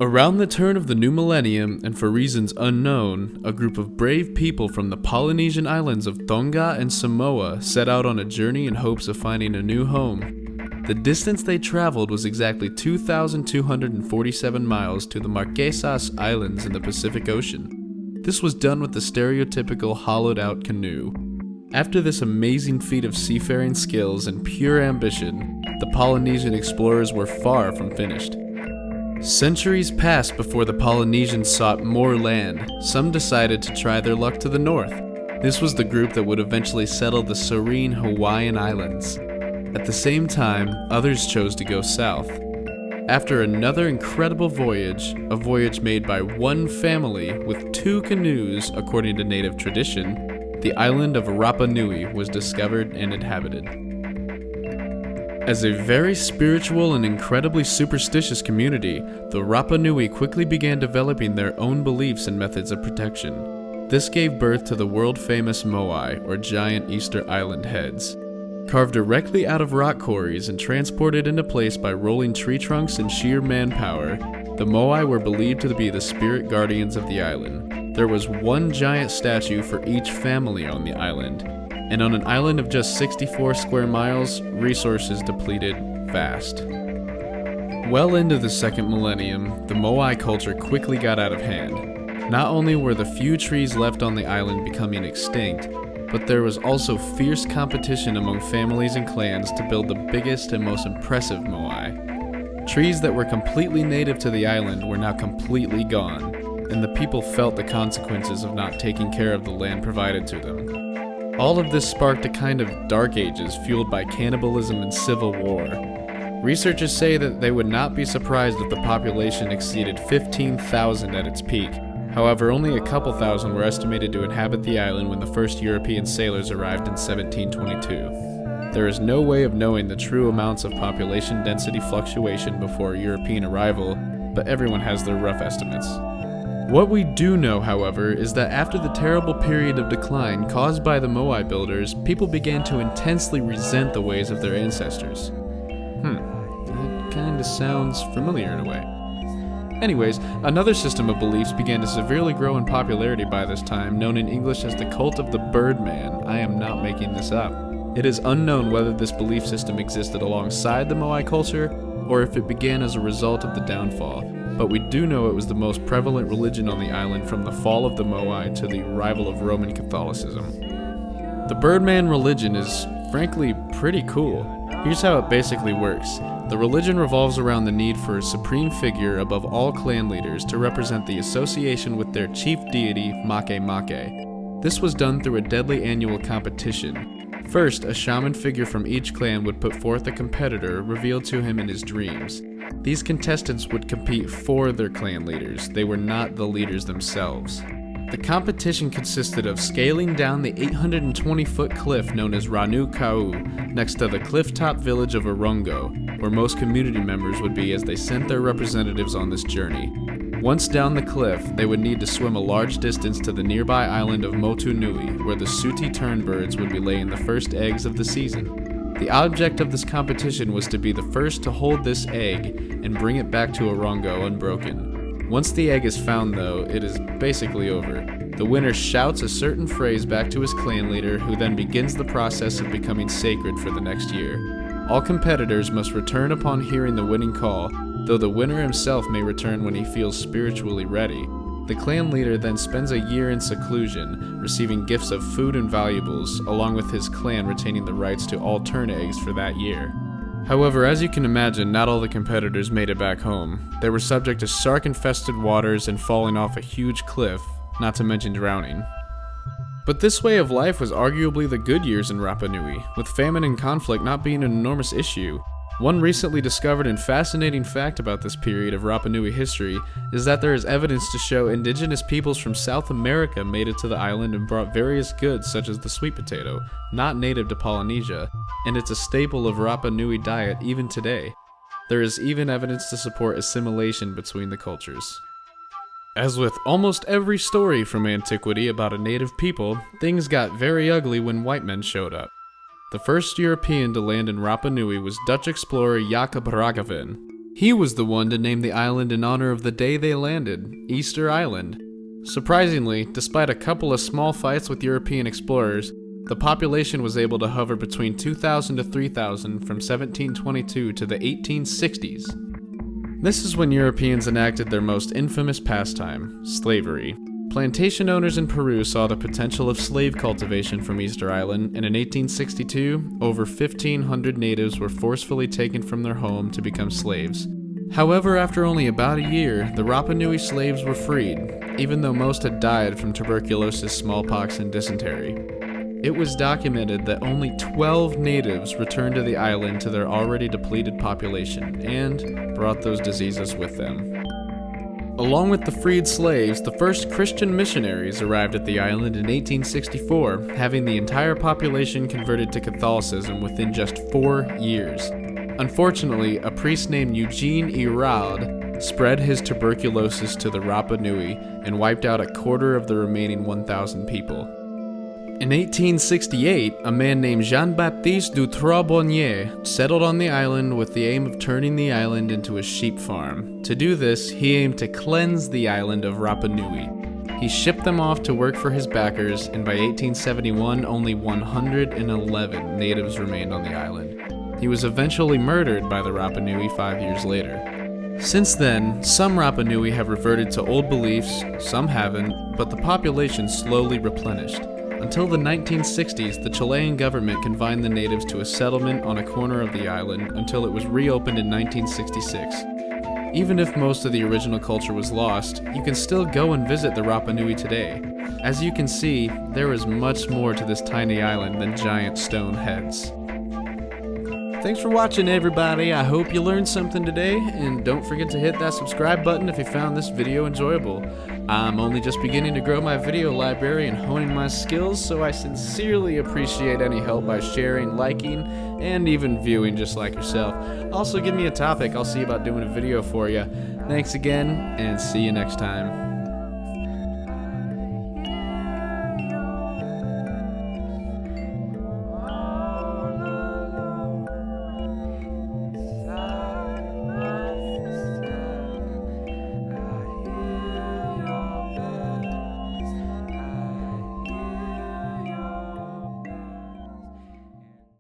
Around the turn of the new millennium, and for reasons unknown, a group of brave people from the Polynesian islands of Tonga and Samoa set out on a journey in hopes of finding a new home. The distance they traveled was exactly 2,247 miles to the Marquesas Islands in the Pacific Ocean. This was done with the stereotypical hollowed-out canoe. After this amazing feat of seafaring skills and pure ambition, the Polynesian explorers were far from finished. Centuries passed before the Polynesians sought more land. Some decided to try their luck to the north. This was the group that would eventually settle the serene Hawaiian Islands. At the same time, others chose to go south. After another incredible voyage, a voyage made by one family with 2 canoes according to native tradition, the island of Rapa Nui was discovered and inhabited. As a very spiritual and incredibly superstitious community, the Rapa Nui quickly began developing their own beliefs and methods of protection. This gave birth to the world-famous Moai, or giant Easter Island heads. Carved directly out of rock quarries and transported into place by rolling tree trunks and sheer manpower, the Moai were believed to be the spirit guardians of the island. There was one giant statue for each family on the island, and on an island of just 64 square miles, resources depleted fast. Well into the second millennium, the Moai culture quickly got out of hand. Not only were the few trees left on the island becoming extinct, but there was also fierce competition among families and clans to build the biggest and most impressive Moai. Trees that were completely native to the island were now completely gone, and the people felt the consequences of not taking care of the land provided to them. All of this sparked a kind of dark ages fueled by cannibalism and civil war. Researchers say that they would not be surprised if the population exceeded 15,000 at its peak. However, only a couple thousand were estimated to inhabit the island when the first European sailors arrived in 1722. There is no way of knowing the true amounts of population density fluctuation before European arrival, but everyone has their rough estimates. What we do know, however, is that after the terrible period of decline caused by the Moai builders, people began to intensely resent the ways of their ancestors. That kinda sounds familiar in a way. Anyways, another system of beliefs began to severely grow in popularity by this time, known in English as the cult of the Birdman. I am not making this up. It is unknown whether this belief system existed alongside the Moai culture, or if it began as a result of the downfall. But we do know it was the most prevalent religion on the island from the fall of the Moai to the arrival of Roman Catholicism. The Birdman Religion is, frankly, pretty cool. Here's how it basically works. The religion revolves around the need for a supreme figure above all clan leaders to represent the association with their chief deity, Make Make. This was done through a deadly annual competition. First, a shaman figure from each clan would put forth a competitor revealed to him in his dreams. These contestants would compete for their clan leaders. They were not the leaders themselves. The competition consisted of scaling down the 820-foot cliff known as Ranu Kau, next to the cliff-top village of Orongo, where most community members would be as they sent their representatives on this journey. Once down the cliff, they would need to swim a large distance to the nearby island of Motu Nui, where the sooty ternbirds would be laying the first eggs of the season. The object of this competition was to be the first to hold this egg and bring it back to Orongo unbroken. Once the egg is found, though, it is basically over. The winner shouts a certain phrase back to his clan leader, who then begins the process of becoming sacred for the next year. All competitors must return upon hearing the winning call, though the winner himself may return when he feels spiritually ready. The clan leader then spends a year in seclusion, receiving gifts of food and valuables, along with his clan retaining the rights to all turn eggs for that year. However, as you can imagine, not all the competitors made it back home. They were subject to shark-infested waters and falling off a huge cliff, not to mention drowning. But this way of life was arguably the good years in Rapa Nui, with famine and conflict not being an enormous issue. One recently discovered and fascinating fact about this period of Rapa Nui history is that there is evidence to show indigenous peoples from South America made it to the island and brought various goods such as the sweet potato, not native to Polynesia, and it's a staple of Rapa Nui diet even today. There is even evidence to support assimilation between the cultures. As with almost every story from antiquity about a native people, things got very ugly when white men showed up. The first European to land in Rapa Nui was Dutch explorer Jacob Roggeveen. He was the one to name the island in honor of the day they landed, Easter Island. Surprisingly, despite a couple of small fights with European explorers, the population was able to hover between 2,000 to 3,000 from 1722 to the 1860s. This is when Europeans enacted their most infamous pastime, slavery. Plantation owners in Peru saw the potential of slave cultivation from Easter Island, and in 1862, over 1,500 natives were forcefully taken from their home to become slaves. However, after only about a year, the Rapa Nui slaves were freed, even though most had died from tuberculosis, smallpox, and dysentery. It was documented that only 12 natives returned to the island to their already depleted population, and brought those diseases with them. Along with the freed slaves, the first Christian missionaries arrived at the island in 1864, having the entire population converted to Catholicism within just 4 years. Unfortunately, a priest named Eugene Iraud spread his tuberculosis to the Rapa Nui and wiped out a quarter of the remaining 1,000 people. In 1868, a man named Jean-Baptiste du Trabonnier settled on the island with the aim of turning the island into a sheep farm. To do this, he aimed to cleanse the island of Rapa Nui. He shipped them off to work for his backers, and by 1871, only 111 natives remained on the island. He was eventually murdered by the Rapa Nui 5 years later. Since then, some Rapa Nui have reverted to old beliefs, some haven't, but the population slowly replenished. Until the 1960s, the Chilean government confined the natives to a settlement on a corner of the island until it was reopened in 1966. Even if most of the original culture was lost, you can still go and visit the Rapa Nui today. As you can see, there is much more to this tiny island than giant stone heads. Thanks for watching, everybody. I hope you learned something today, and don't forget to hit that subscribe button if you found this video enjoyable. I'm only just beginning to grow my video library and honing my skills, so I sincerely appreciate any help by sharing, liking, and even viewing just like yourself. Also, give me a topic. I'll see about doing a video for you. Thanks again, and see you next time.